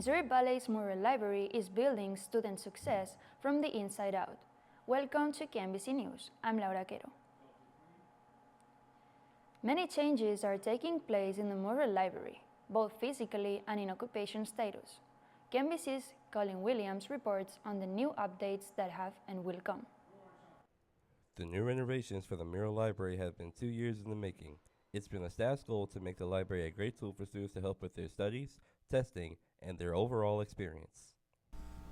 Missouri Ballet's Mural Library is building student success from the inside out. Welcome to KMVC News. I'm Laura Quero. Many changes are taking place in the Mural Library, both physically and in occupation status. KMVC's Colin Williams reports on the new updates that have and will come. The new renovations for the Mural Library have been 2 years in the making. It's been the staff's goal to make the library a great tool for students to help with their studies, testing, and their overall experience.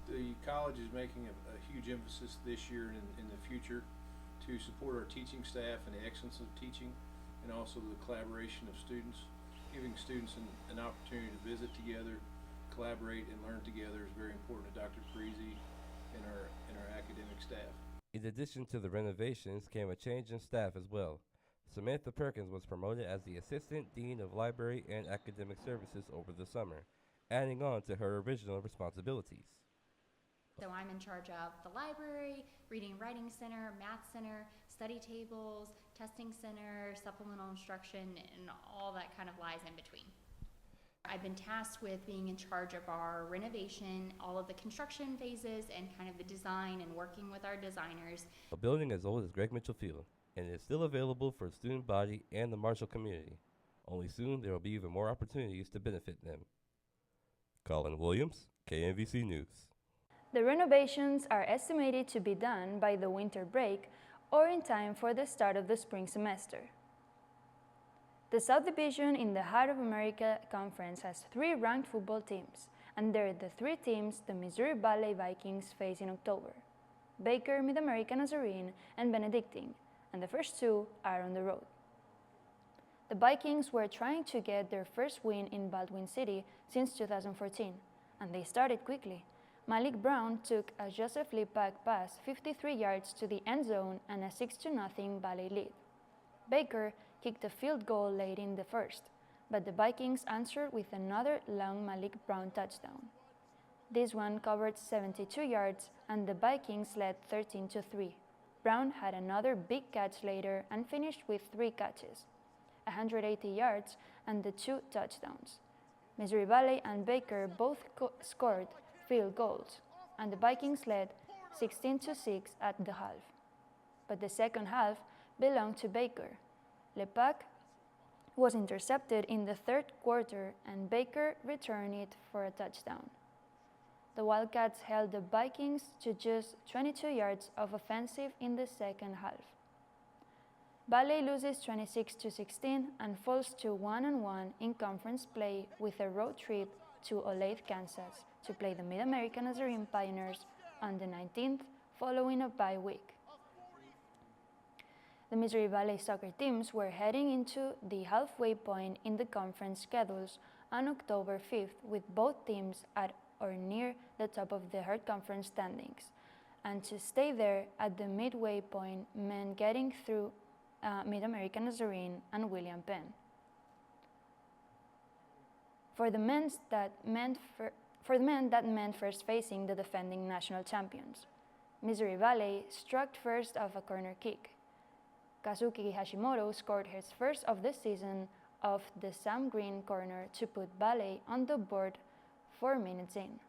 The college is making a huge emphasis this year and in the future to support our teaching staff and the excellence of teaching, and also the collaboration of students. Giving students an opportunity to visit together, collaborate, and learn together is very important to Dr. Parisi and our academic staff. In addition to the renovations came a change in staff as well. Samantha Perkins was promoted as the Assistant Dean of Library and Academic Services over the summer, adding on to her original responsibilities. So I'm in charge of the library, reading and writing center, math center, study tables, testing center, supplemental instruction, and all that kind of lies in between. I've been tasked with being in charge of our renovation, all of the construction phases, and kind of the design and working with our designers. A building as old as Greg Mitchell Field, and it is still available for the student body and the Marshall community. Only soon there will be even more opportunities to benefit them. Colin Williams, KMVC News. The renovations are estimated to be done by the winter break or in time for the start of the spring semester. The South Division in the Heart of America Conference has 3 ranked football teams, and they're the 3 teams the Missouri Valley Vikings face in October: Baker, Mid-America Nazarene, and Benedictine, and the first 2 are on the road. The Vikings were trying to get their first win in Baldwin City since 2014, and they started quickly. Malik Brown took a Joseph Lepak pass 53 yards to the end zone and a 6-0 Valley lead. Baker kicked a field goal late in the first, but the Vikings answered with another long Malik Brown touchdown. This one covered 72 yards and the Vikings led 13-3. Brown had another big catch later and finished with 3 catches, 180 yards and the 2 touchdowns. Missouri Valley and Baker both scored field goals, and the Vikings led 16-6 at the half. But the second half belonged to Baker. Lepak was intercepted in the third quarter, and Baker returned it for a touchdown. The Wildcats held the Vikings to just 22 yards of offensive in the second half. Valley loses 26-16 and falls to 1-1 in conference play with a road trip to Olathe, Kansas, to play the Mid-America Nazarene Pioneers on the 19th, following a bye week. The Missouri Valley soccer teams were heading into the halfway point in the conference schedules on October 5th, with both teams at or near the top of the Heart Conference standings. And to stay there at the midway point meant getting through Mid-America Nazarene and William Penn. For the men, that meant first facing the defending national champions. Missouri Valley struck first off a corner kick. Kazuki Hashimoto scored his first of the season off the Sam Green corner to put Valley on the board 4 minutes in.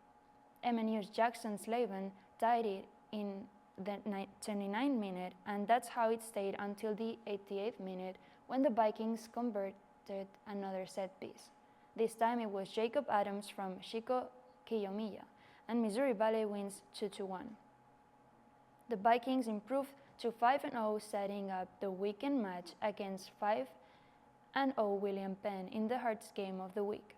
MNU's Jackson Slavin tied it in the 29th minute, and that's how it stayed until the 88th minute when the Vikings converted another set piece. This time it was Jacob Adams from Chico Kiyomiya, and Missouri Valley wins 2-1. The Vikings improved to 5-0, setting up the weekend match against 5-0 William Penn in the Hearts game of the week.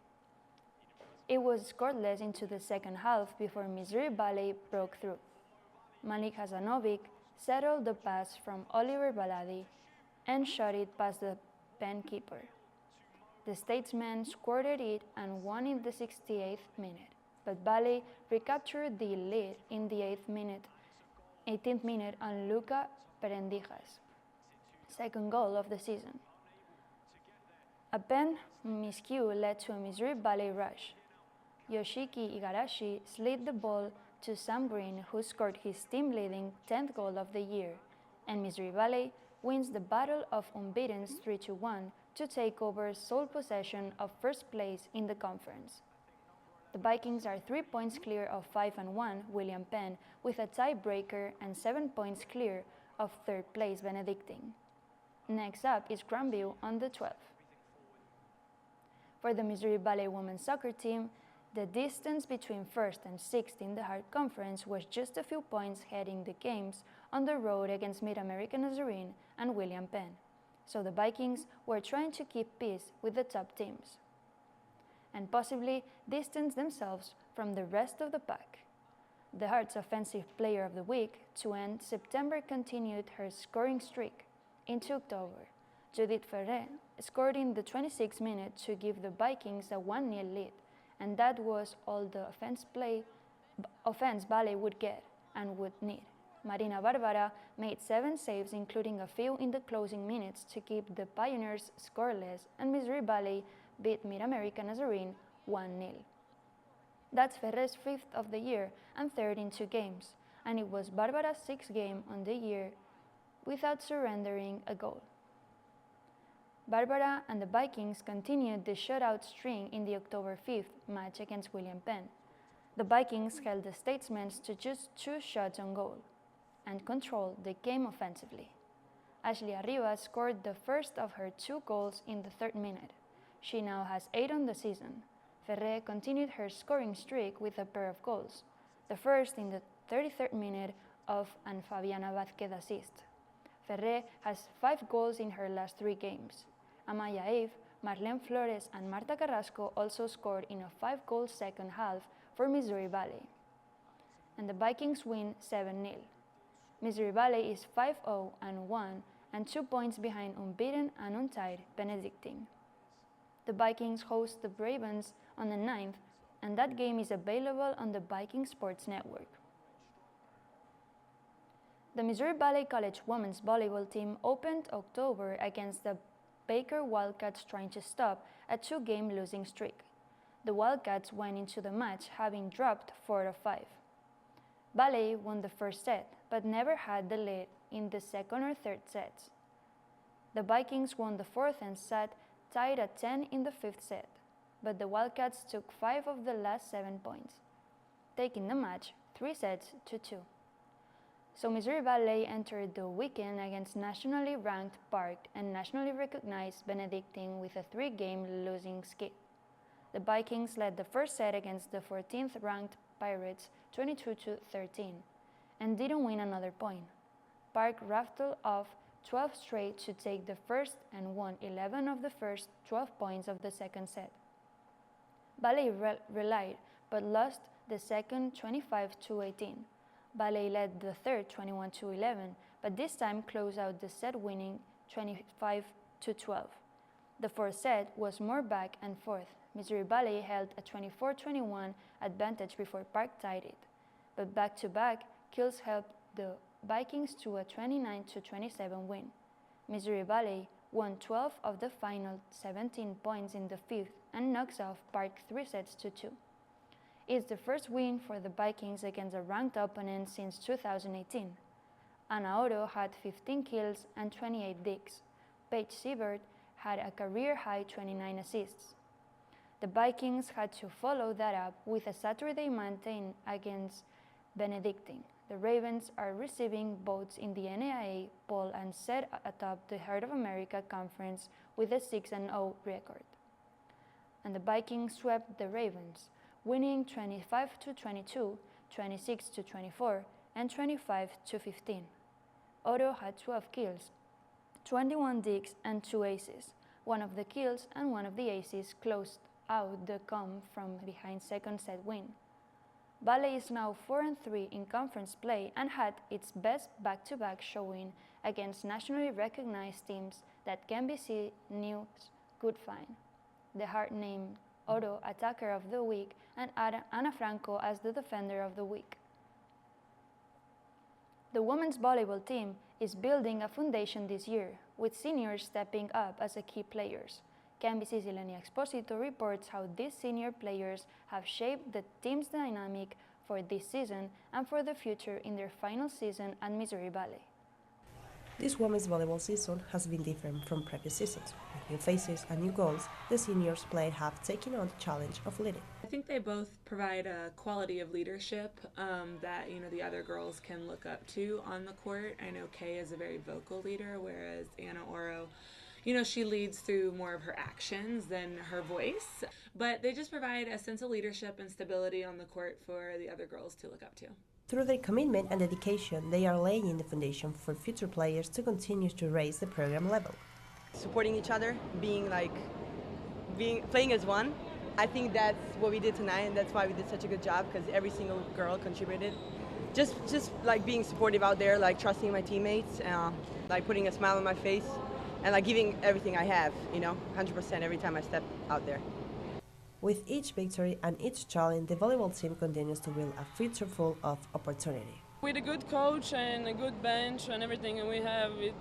It was scoreless into the second half before Missouri Valley broke through. Malik Hasanovic settled the pass from Oliver Baladi and shot it past the Penn keeper. The Statesmen squirted it and won in the 68th minute, but Valley recaptured the lead in the 18th minute on Luca Perendija's second goal of the season. A Penn miscue led to a Missouri Valley rush. Yoshiki Igarashi slid the ball to Sam Green, who scored his team-leading 10th goal of the year, and Missouri Valley wins the Battle of Unbeatens 3-1 to take over sole possession of first place in the conference. The Vikings are 3 points clear of 5-1 William Penn, with a tiebreaker, and 7 points clear of third place Benedictine. Next up is Grandview on the 12th. For the Missouri Valley women's soccer team, the distance between first and sixth in the Hart Conference was just a few points heading the games on the road against Mid-American Nazarene and William Penn, so the Vikings were trying to keep pace with the top teams and possibly distance themselves from the rest of the pack. The Hart's Offensive Player of the Week to end September continued her scoring streak into October. Judith Ferrer scored in the 26th minute to give the Vikings a 1-0 lead, and that was all the offense Valley would get and would need. Marina Barbara made 7 saves, including a few in the closing minutes, to keep the Pioneers scoreless, and Missouri Valley beat Mid-American Nazarene 1-0. That's Ferrer's 5th of the year and 3rd in 2 games, and it was Barbara's 6th game on the year without surrendering a goal. Barbara and the Vikings continued the shutout string in the October 5th match against William Penn. The Vikings held the Statesmen to just 2 shots on goal and controlled the game offensively. Ashley Arriba scored the first of her 2 goals in the 3rd minute. She now has 8 on the season. Ferrer continued her scoring streak with a pair of goals, the first in the 33rd minute of an Fabiana Vázquez assist. Ferrer has 5 goals in her last 3 games. Amaya Ave, Marlene Flores, and Marta Carrasco also scored in a 5-goal second half for Missouri Valley. And the Vikings win 7-0. Missouri Valley is 5-0-1 and 2 points behind unbeaten and untied Benedictine. The Vikings host the Ravens on the 9th, and that game is available on the Viking Sports Network. The Missouri Valley College women's volleyball team opened October against the Baker Wildcats, trying to stop a 2-game losing streak. The Wildcats went into the match having dropped 4 of 5. Valley won the first set, but never had the lead in the second or third sets. The Vikings won the fourth and sat tied at 10 in the 5th set, but the Wildcats took 5 of the last 7 points, taking the match 3-2. So Missouri Valley entered the weekend against nationally ranked Park and nationally recognized Benedictine with a 3-game losing skid. The Vikings led the first set against the 14th ranked Pirates 22-13 and didn't win another point. Park rattled off 12 straight to take the first and won 11 of the first 12 points of the second set. Valley relied but lost the second 25-18. Valley led the third 21-11, but this time closed out the set winning 25-12. The fourth set was more back and forth. Missouri Valley held a 24-21 advantage before Park tied it, but back-to-back kills helped the Vikings to a 29-27 win. Missouri Valley won 12 of the final 17 points in the 5th and knocks off Park 3-2. It's the first win for the Vikings against a ranked opponent since 2018. Anna Oro had 15 kills and 28 digs. Paige Siebert had a career-high 29 assists. The Vikings had to follow that up with a Saturday maintain against Benedictine. The Ravens are receiving votes in the NAIA poll and set atop the Heart of America Conference with a 6-0 record. And the Vikings swept the Ravens, winning 25-22, 26-24, and 25-15. Otto had 12 kills, 21 digs, and 2 aces. One of the kills and one of the aces closed out the come from behind second set win. Valley is now 4-3 in conference play and had its best back-to-back showing against nationally recognized teams that KMVC News could find. The Hart named Otto Attacker of the Week and Ana Franco as the Defender of the Week. The women's volleyball team is building a foundation this year, with seniors stepping up as a key players. KMVC's Elenia Exposito reports how these senior players have shaped the team's dynamic for this season and for the future in their final season at Missouri Valley. This women's volleyball season has been different from previous seasons. With new faces and new goals, the seniors players have taken on the challenge of leading. I think they both provide a quality of leadership that the other girls can look up to on the court. I know Kay is a very vocal leader, whereas Anna Oro, she leads through more of her actions than her voice. But they just provide a sense of leadership and stability on the court for the other girls to look up to. Through their commitment and dedication, they are laying the foundation for future players to continue to raise the program level. Supporting each other, playing as one. I think that's what we did tonight, and that's why we did such a good job, because every single girl contributed. Just like being supportive out there, like trusting my teammates, like putting a smile on my face, and like giving everything I have, 100% every time I step out there. With each victory and each challenge, the volleyball team continues to build a future full of opportunity. With a good coach and a good bench and everything, and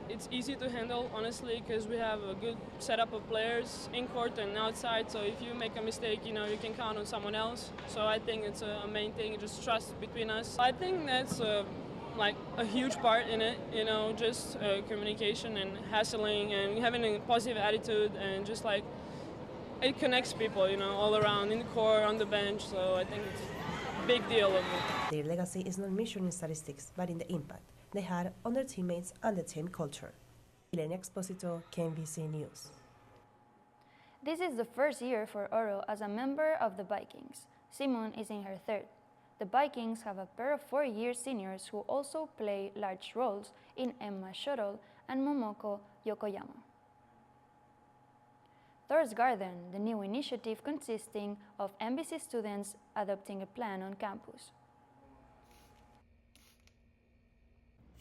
it's easy to handle, honestly, because we have a good setup of players in court and outside. So if you make a mistake, you can count on someone else. So I think it's a main thing, just trust between us. I think that's like a huge part in it, just communication and hassling and having a positive attitude, and just like it connects people, all around in the court, on the bench. So I think it's a big deal. Their legacy is not measured in statistics, but in the impact they had on their teammates and the team culture. Elena Exposito, KMVC News. This is the first year for Oro as a member of the Vikings. Simon is in her third. The Vikings have a pair of 4-year seniors who also play large roles in Emma Shuttle and Momoko Yokoyama. Thirst Garden, the new initiative consisting of MVC students adopting a plant on campus.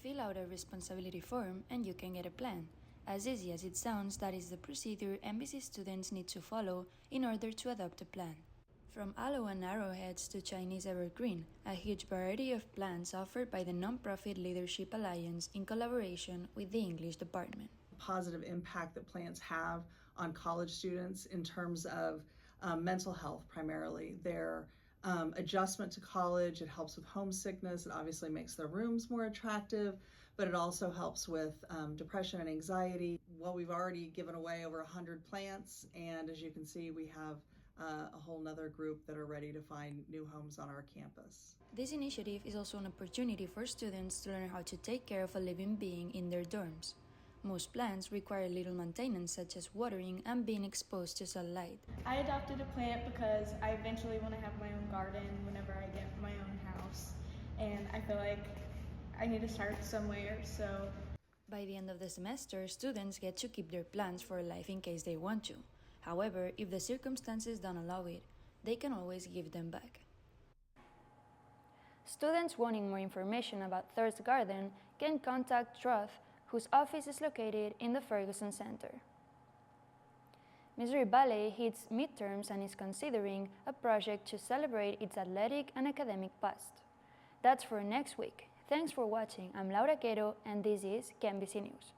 Fill out a responsibility form and you can get a plant. As easy as it sounds, that is the procedure MVC students need to follow in order to adopt a plant. From aloe and arrowheads to Chinese evergreen, a huge variety of plants offered by the non-profit Leadership Alliance in collaboration with the English department. Positive impact that plants have on college students in terms of mental health primarily. Their adjustment to college, it helps with homesickness, it obviously makes their rooms more attractive, but it also helps with depression and anxiety. Well, we've already given away over 100 plants, and as you can see, we have a whole nother group that are ready to find new homes on our campus. This initiative is also an opportunity for students to learn how to take care of a living being in their dorms. Most plants require little maintenance, such as watering and being exposed to sunlight. I adopted a plant because I eventually want to have my own garden whenever I get my own house, and I feel like I need to start somewhere, so. By the end of the semester, students get to keep their plants for life in case they want to. However, if the circumstances don't allow it, they can always give them back. Students wanting more information about Thirst Garden can contact Roth, whose office is located in the Ferguson Center. Missouri Ballet hits midterms and is considering a project to celebrate its athletic and academic past. That's for next week. Thanks for watching. I'm Laura Quero, and this is KMVC News.